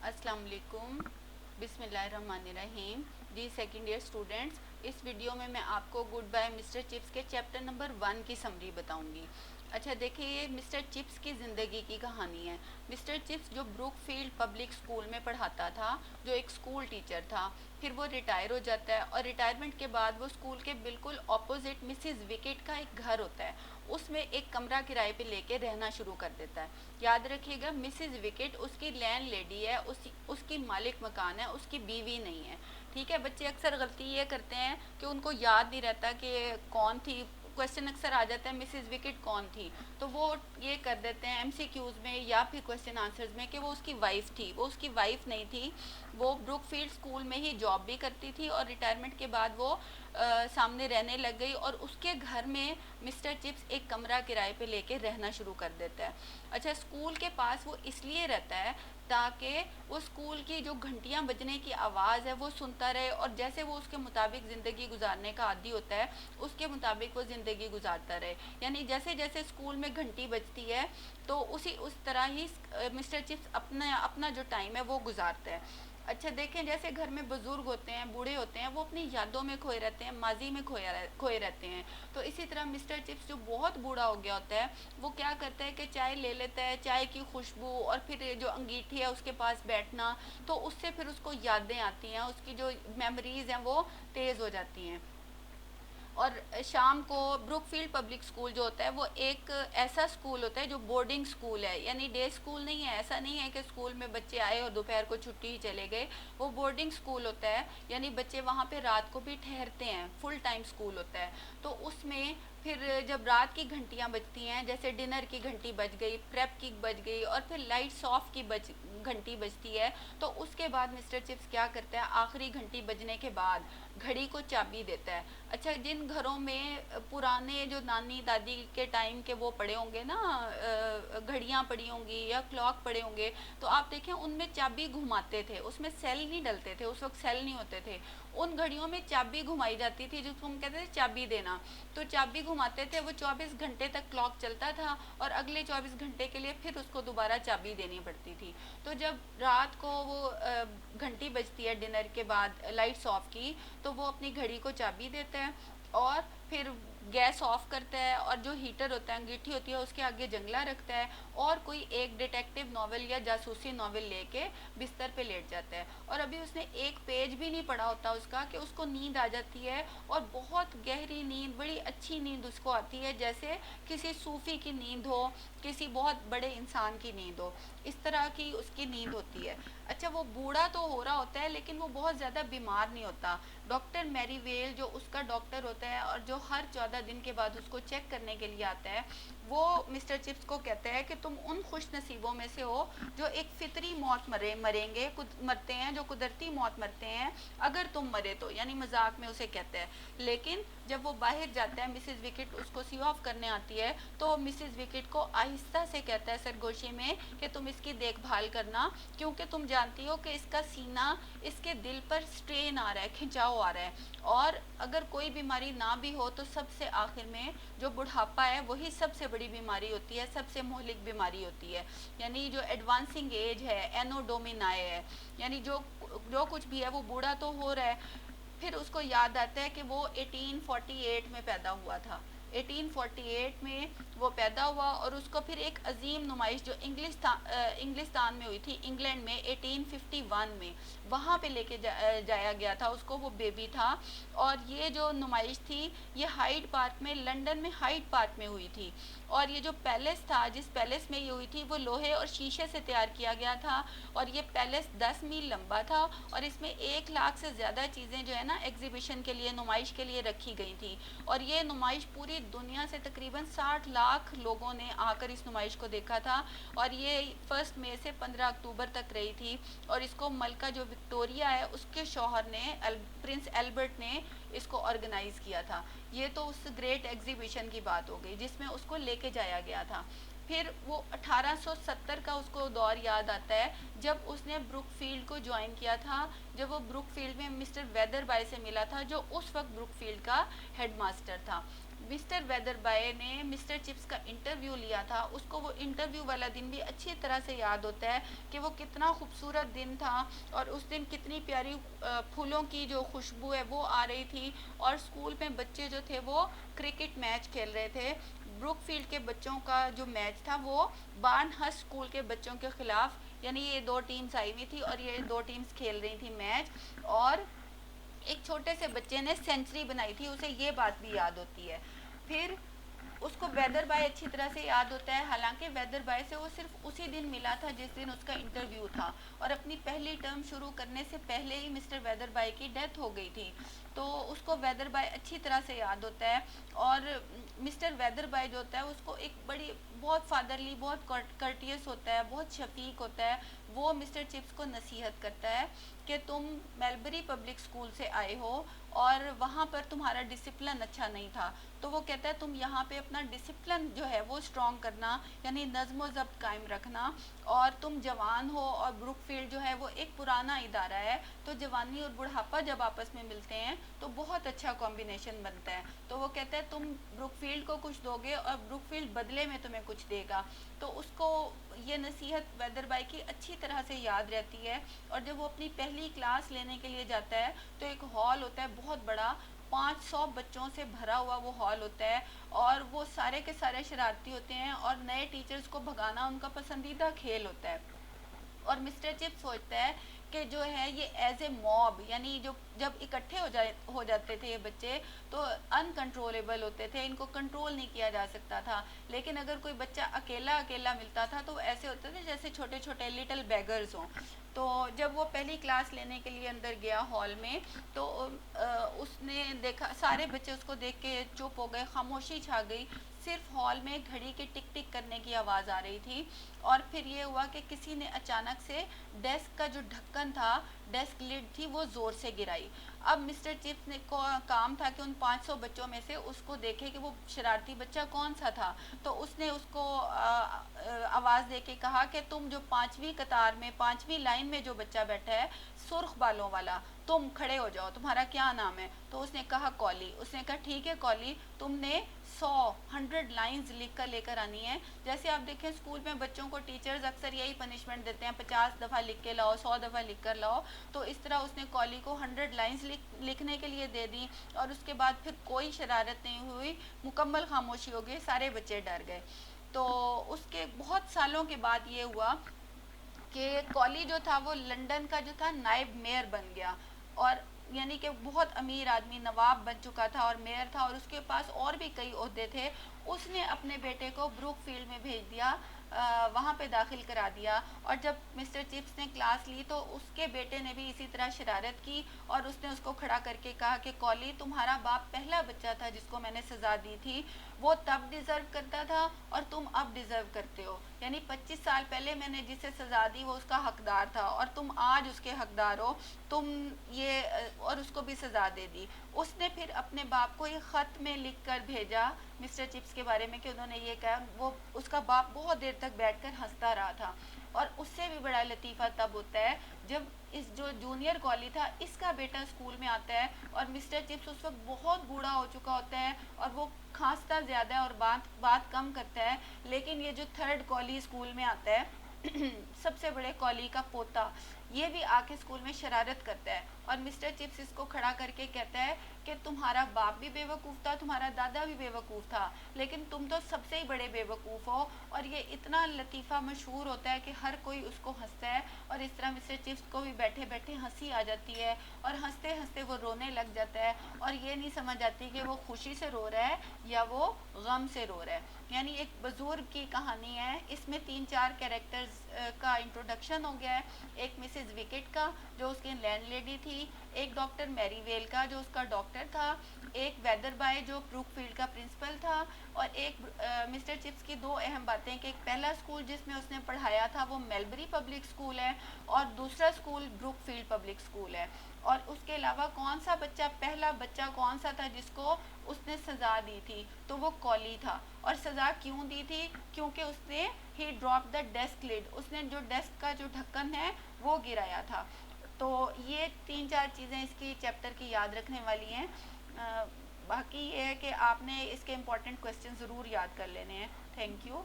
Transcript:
अस्सलाम वालेकुम। बिस्मिल्लाहिर्रहमानिर्रहीम। जी सेकंड ईयर स्टूडेंट्स, इस वीडियो में मैं आपको गुड बाय मिस्टर चिप्स के चैप्टर नंबर 1 की समरी बताऊंगी। अच्छा देखिए, ये मिस्टर चिप्स की ज़िंदगी की कहानी है। मिस्टर चिप्स जो ब्रुकफील्ड पब्लिक स्कूल में पढ़ाता था, जो एक स्कूल टीचर था, फिर वो रिटायर हो जाता है और रिटायरमेंट के बाद वो स्कूल के बिल्कुल ऑपोजिट मिसिस विकेट का एक घर होता है, उसमें एक कमरा किराए पे लेके रहना शुरू कर देता है। याद रखिएगा, मिसिज विकेट उसकी लैंड लेडी है, उसकी मालिक मकान है, उसकी बीवी नहीं है। ठीक है, बच्चे अक्सर गलती ये करते हैं कि उनको याद नहीं रहता कि कौन थी। क्वेश्चन अक्सर आ जाता है मिसिज विकेट कौन थी, तो वो ये कर देते हैं एमसीक्यूज में या फिर क्वेश्चन आंसर्स में कि वो उसकी वाइफ थी। वो उसकी वाइफ नहीं थी। वो ब्रुकफील्ड स्कूल में ही जॉब भी करती थी और रिटायरमेंट के बाद वो सामने रहने लग गई और उसके घर में मिस्टर चिप्स एक कमरा किराए पे लेके रहना शुरू कर देता है। अच्छा, स्कूल के पास वो इसलिए रहता है ताकि वो स्कूल की जो घंटियां बजने की आवाज़ है वो सुनता रहे, और जैसे वो उसके मुताबिक ज़िंदगी गुजारने का आदी होता है उसके मुताबिक वो ज़िंदगी गुजारता रहे। यानी जैसे जैसे स्कूल में घंटी बजती है तो उस तरह ही मिस्टर चिप्स अपना अपना जो टाइम है वो गुजारता है। अच्छा देखें, जैसे घर में बुजुर्ग होते हैं, बूढ़े होते हैं, वो अपनी यादों में खोए रहते हैं, माजी में खोए रहते हैं। तो इसी तरह मिस्टर चिप्स जो बहुत बूढ़ा हो गया होता है, वो क्या करता है कि चाय ले लेता है, चाय की खुशबू और फिर जो अंगीठी है उसके पास बैठना, तो उससे फिर उसको यादें आती हैं, उसकी जो मेमोरीज हैं वो तेज़ हो जाती हैं। और शाम को ब्रुकफील्ड पब्लिक स्कूल जो होता है वो एक ऐसा स्कूल होता है जो बोर्डिंग स्कूल है, यानी डे स्कूल नहीं है। ऐसा नहीं है कि स्कूल में बच्चे आए और दोपहर को छुट्टी ही चले गए। वो बोर्डिंग स्कूल होता है, यानी बच्चे वहाँ पे रात को भी ठहरते हैं, फुल टाइम स्कूल होता है। तो उसमें फिर जब रात की घंटियाँ बजती हैं, जैसे डिनर की घंटी बज गई, प्रेप की बज गई और फिर लाइट्स ऑफ की घंटी बजती है, तो उसके बाद मिस्टर चिप्स क्या करता है, आखिरी घंटी बजने के बाद घड़ी को चाबी देता है। अच्छा, जिन घरों में पुराने जो नानी दादी के टाइम के वो पड़े होंगे ना, घड़ियाँ पड़ी होंगी या क्लॉक पड़े होंगे, तो आप देखें उनमें चाबी घुमाते थे, उसमें सेल नहीं डलते थे, उस वक्त सेल नहीं होते थे। उन घड़ियों में चाबी घुमाई जाती थी, जिसको हम कहते थे चाबी देना। तो चाबी घुमाते थे, वो 24 घंटे तक क्लॉक चलता था और अगले 24 घंटे के लिए फिर उसको दोबारा चाबी देनी पड़ती थी। तो जब रात को वो घंटी बजती है डिनर के बाद लाइट्स ऑफ की, तो वो अपनी घड़ी को चाबी देता है और फिर गैस ऑफ करता है और जो हीटर होता है, अंगीठी होती है, उसके आगे जंगला रखता है और कोई एक डिटेक्टिव नावल या जासूसी नावल लेके बिस्तर पे लेट जाता है। और अभी उसने एक पेज भी नहीं पढ़ा होता उसका कि उसको नींद आ जाती है, और बहुत गहरी नींद, बड़ी अच्छी नींद उसको आती है, जैसे किसी सूफी की नींद हो, किसी बहुत बड़े इंसान की नींद हो, इस तरह की उसकी नींद होती है। अच्छा, वो बूढ़ा तो हो रहा होता है लेकिन वो बहुत ज़्यादा बीमार नहीं होता। डॉक्टर मैरीवेल जो उसका डॉक्टर होता है और जो हर 14 दिन के बाद उसको चेक करने के लिए आता है, वो मिस्टर चिप्स को कहता है कि तुम उन खुश नसीबों में से हो जो एक फितरी मौत मरेंगे, मरते हैं, जो कुदरती मौत मरते हैं अगर तुम मरे तो, यानी मजाक में उसे कहता है। लेकिन जब वो बाहर जाता है, मिसिज विकेट उसको सी ऑफ करने आती है, तो मिसिज विकेट को आहिस्ता से कहता है सरगोशी में कि तुम इसकी देखभाल करना, क्योंकि तुम जानती हो कि इसका सीना, इसके दिल पर स्ट्रेन आ रहा है, खिंचाव आ रहा है, और अगर कोई बीमारी ना भी हो तो सबसे आखिर में जो बुढ़ापा है वही सबसे बड़ी बीमारी होती है, सबसे मोहलिक बीमारी होती है। यानी जो एडवांसिंग एज है, एनोडोमिनाए है, यानी जो कुछ भी है वो बूढ़ा तो हो रहा है। फिर उसको याद आता है कि वो 1848 में पैदा हुआ था। 1848 में वो पैदा हुआ और उसको फिर एक अजीम नुमाइश जो इंग्लिस्तान में हुई थी, इंग्लैंड में 1851 में, वहाँ पे लेके जाया गया था उसको, वो बेबी था। और ये जो नुमाइश थी ये हाइड पार्क में, लंदन में हाइड पार्क में हुई थी। और ये जो पैलेस था, जिस पैलेस में ये हुई थी, वो लोहे और शीशे से तैयार किया गया था, और ये पैलेस 10 मील लंबा था, और इसमें 1 लाख से ज़्यादा चीज़ें जो है ना एग्जीबिशन के लिए, नुमाइश के लिए रखी गई थी। और ये नुमाइश पूरी दुनिया से तकरीबन 60 लाख लोगों ने आकर इस नुमाइश को देखा था, और ये 1 मई से 15 अक्टूबर तक रही थी। और इसको मलका जो विक्टोरिया है उसके शौहर ने, प्रिंस एल्बर्ट ने इसको ऑर्गेनाइज़ किया था। ये तो उस ग्रेट एग्जीबिशन की बात हो गई जिसमें उसको लेके जाया गया था। फिर वो 1870 का उसको दौर याद आता है जब उसने ब्रुकफील्ड को ज्वाइन किया था, जब वो ब्रुकफील्ड में मिस्टर वेदरबाय से मिला था जो उस वक्त ब्रुकफील्ड का हेडमास्टर था। مسٹر ویدر بائے نے مسٹر چپس کا انٹرویو لیا تھا، اس کو وہ انٹرویو والا دن بھی اچھی طرح سے یاد ہوتا ہے کہ وہ کتنا خوبصورت دن تھا، اور اس دن کتنی پیاری پھولوں کی جو خوشبو ہے وہ آ رہی تھی، اور اسکول میں بچے جو تھے وہ کرکٹ میچ کھیل رہے تھے۔ بروک فیلڈ کے بچوں کا جو میچ تھا وہ بارن ہسٹ اسکول کے بچوں کے خلاف، یعنی یہ دو ٹیمز آئی ہوئی تھی اور یہ دو ٹیمز کھیل رہی تھی میچ، اور ایک چھوٹے سے بچے نے سینچری بنائی تھی، اسے یہ بات بھی یاد ہوتی ہے۔ پھر اس کو ویدر بائے اچھی طرح سے یاد ہوتا ہے، حالانکہ ویدر بائے سے وہ صرف اسی دن ملا تھا جس دن اس کا انٹرویو تھا، اور اپنی پہلی ٹرم شروع کرنے سے پہلے ہی مسٹر ویدر بائے کی ڈیتھ ہو گئی تھی، تو اس کو ویدر بائے اچھی طرح سے یاد ہوتا ہے۔ اور مسٹر ویدر بائے جو ہوتا ہے اس کو ایک بڑی بہت فادرلی، بہت کرٹیس ہوتا ہے، بہت شفیق ہوتا ہے، وہ مسٹر چپس کو نصیحت کرتا ہے کہ تم میلبری پبلک اسکول سے آئے ہو اور وہاں پر تمہارا ڈسپلن اچھا نہیں تھا، تو وہ کہتا ہے تم یہاں پہ اپنا ڈسپلن جو ہے وہ اسٹرانگ کرنا، یعنی نظم و ضبط قائم رکھنا، اور تم جوان ہو، اور بروک فیلڈ جو ہے وہ ایک پرانا ادارہ ہے، تو جوانی اور بڑھاپا جب آپس میں ملتے ہیں تو بہت اچھا کمبینیشن بنتا ہے، تو وہ کہتا ہے تم بروک فیلڈ کو کچھ دو گے اور بروک فیلڈ بدلے میں تمہیں کچھ دے گا، تو اس کو یہ نصیحت ویدر بائی کی اچھی طرح سے یاد رہتی ہے۔ اور جب وہ اپنی پہلی کلاس لینے کے لیے جاتا ہے تو ایک ہال ہوتا ہے بہت بڑا، 500 بچوں سے بھرا ہوا وہ ہال ہوتا ہے، اور وہ سارے کے سارے شرارتی ہوتے ہیں، اور نئے ٹیچرز کو بھگانا ان کا پسندیدہ کھیل ہوتا ہے، اور مسٹر چپ سوچتا ہے کہ جو ہے یہ ایز اے موب، یعنی جو جب اکٹھے ہو جاتے تھے یہ بچے تو ان کنٹرولیبل ہوتے تھے، ان کو کنٹرول نہیں کیا جا سکتا تھا، لیکن اگر کوئی بچہ اکیلا اکیلا ملتا تھا تو ایسے ہوتے تھے جیسے چھوٹے چھوٹے لٹل بیگرز ہوں۔ تو جب وہ پہلی کلاس لینے کے لیے اندر گیا ہال میں، تو اس نے دیکھا سارے بچے اس کو دیکھ کے چپ ہو گئے، خاموشی چھا گئی، صرف ہال میں گھڑی کے ٹک ٹک کرنے کی آواز آ رہی تھی، اور پھر یہ ہوا کہ کسی نے اچانک سے ڈیسک کا جو ڈھکن تھا، ڈیسک لڈ تھی، وہ زور سے گرائی۔ اب مسٹر چپس نے کو کام تھا کہ ان 500 بچوں میں سے اس کو دیکھے کہ وہ شرارتی بچہ کون سا تھا، تو اس نے اس کو آواز دے کے کہا کہ تم جو 5ویں قطار میں 5ویں لائن میں جو بچہ بیٹھا ہے سرخ بالوں والا، تم کھڑے ہو جاؤ، تمہارا کیا نام ہے؟ تو اس نے کہا کولی۔ اس نے کہا ٹھیک ہے کولی، تم نے 100 لائنز لکھ کر لے کر آنی ہے۔ جیسے آپ دیکھیں اسکول میں بچوں کو ٹیچرز اکثر یہی پنشمنٹ دیتے ہیں، 50 دفعہ لکھ کے لاؤ، 100 دفعہ لکھ کر لاؤ، تو اس طرح اس نے کولی کو 100 لائنز لکھنے کے لیے دے دی، اور اس کے بعد پھر کوئی شرارت نہیں ہوئی، مکمل خاموشی ہو گئی، سارے بچے ڈر گئے۔ تو اس کے بہت سالوں کے بعد یہ ہوا کہ کولی جو تھا وہ لنڈن کا جو تھا نائب میئر بن گیا، اور یعنی کہ بہت امیر آدمی، نواب بن چکا تھا اور میئر تھا، اور اس کے پاس اور بھی کئی عہدے تھے۔ اس نے اپنے بیٹے کو بروک فیلڈ میں بھیج دیا، وہاں پہ داخل کرا دیا، اور جب مسٹر چپس نے کلاس لی تو اس کے بیٹے نے بھی اسی طرح شرارت کی، اور اس نے اس کو کھڑا کر کے کہا کہ کولی، تمہارا باپ پہلا بچہ تھا جس کو میں نے سزا دی تھی، وہ تب ڈیزرو کرتا تھا اور تم اب ڈیزرو کرتے ہو، یعنی 25 سال پہلے میں نے جسے سزا دی وہ اس کا حقدار تھا، اور تم آج اس کے حقدار ہو، تم یہ، اور اس کو بھی سزا دے دی۔ اس نے پھر اپنے باپ کو ایک خط میں لکھ کر بھیجا مسٹر چپس کے بارے میں کہ انہوں نے یہ کہا، وہ اس کا باپ بہت دیر تک بیٹھ کر ہنستا رہا تھا، اور اس سے بھی بڑا لطیفہ تب ہوتا ہے جب اس جو جونیئر کولی تھا اس کا بیٹا اسکول میں آتا ہے، اور مسٹر چپس اس وقت بہت بوڑھا ہو چکا ہوتا ہے اور وہ کھانستا زیادہ ہے اور بات کم کرتا ہے، لیکن یہ جو تھرڈ کولی اسکول میں آتا ہے سب سے بڑے کولی کا پوتا، یہ بھی آ کے اسکول میں شرارت کرتا ہے، اور مسٹر چپس اس کو کھڑا کر کے کہتا ہے کہ تمہارا باپ بھی بے وقوف تھا، تمہارا دادا بھی بے وقوف تھا، لیکن تم تو سب سے ہی بڑے بے وقوف ہو، اور یہ اتنا لطیفہ مشہور ہوتا ہے کہ ہر کوئی اس کو ہنستا ہے، اور اس طرح مسٹر چپس کو بھی بیٹھے بیٹھے ہنسی آ جاتی ہے، اور ہنستے ہنستے وہ رونے لگ جاتا ہے، اور یہ نہیں سمجھ آتی کہ وہ خوشی سے رو رہا ہے یا وہ غم سے رو رہا ہے۔ یعنی ایک بزرگ کی کہانی ہے، اس میں 3-4 کیریکٹرز کا انٹروڈکشن ہو گیا ہے، ایک مسز وکٹ کا جو اس کی لینڈ لیڈی تھی، ایک ڈاکٹر میری ویل کا جو اس کا ڈاکٹر تھا، ایک ویدر بائے جو بروک فیلڈ کا پرنسپل تھا، اور ایک مسٹر چپس کی 2 اہم باتیں کہ ایک پہلا اسکول جس میں اس نے پڑھایا تھا وہ میلبری پبلک اسکول ہے، اور دوسرا school Brookfield public school ہے، اور اس کے علاوہ کون سا بچہ، پہلا بچہ کون سا تھا جس کو اس نے سزا دی تھی، تو وہ کولی تھا، اور سزا کیوں دی تھی؟ کیونکہ اس نے ہی ڈراپ دا ڈیسک لڈ، اس نے جو ڈیسک کا جو ڈھکن ہے وہ گرایا تھا۔ تو یہ 3-4 چیزیں اس کی چیپٹر کی یاد رکھنے والی ہیں۔ باقی یہ ہے کہ آپ نے اس کے امپورٹنٹ کویشچن ضرور یاد کر لینے ہیں. Thank you.